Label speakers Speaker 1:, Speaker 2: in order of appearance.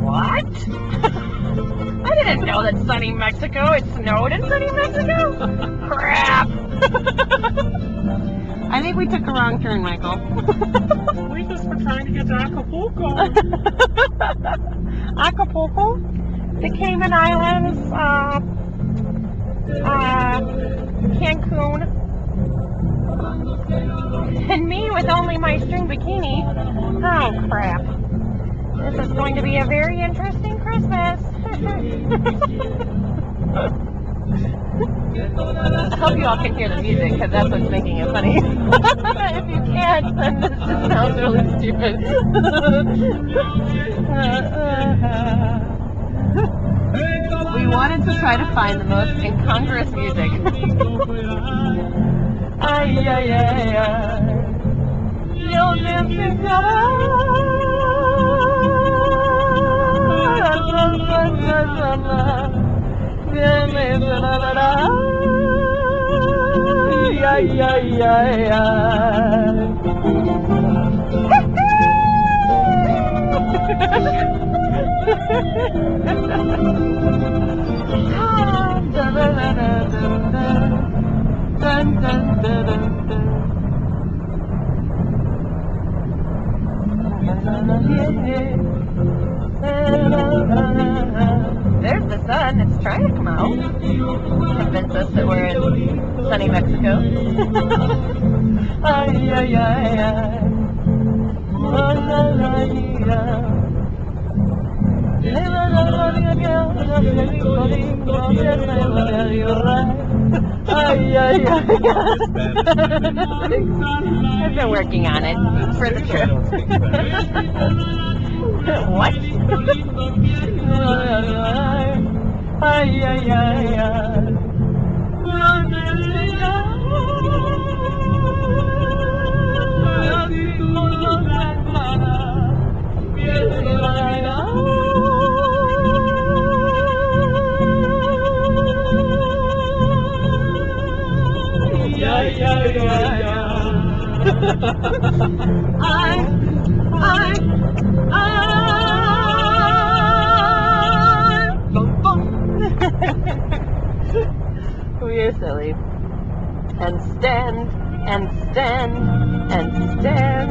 Speaker 1: What? I didn't know that sunny Mexico, it snowed in sunny Mexico? Crap! I think we took a wrong turn, Michael.
Speaker 2: We just were trying to get to Acapulco.
Speaker 1: Acapulco? The Cayman Islands, Cancun, and me with only my string bikini. Oh crap. This is going to be a very interesting Christmas. I hope you all can hear the music because that's what's making it funny. If you can't, then this just sounds really stupid. We wanted to try to find the most incongruous music. Ay, ay, ay, ay. Yo ay, ay, ay, ay. There's the sun. It's trying to come out. Convince us that we're in sunny Mexico. Ay, ay, ay, ay. La, la, la, la. Ay, ay, ay. I've been working on it for the trip. What? Ay, ay, ay, ay. We're silly. And stand, and stand, and stand.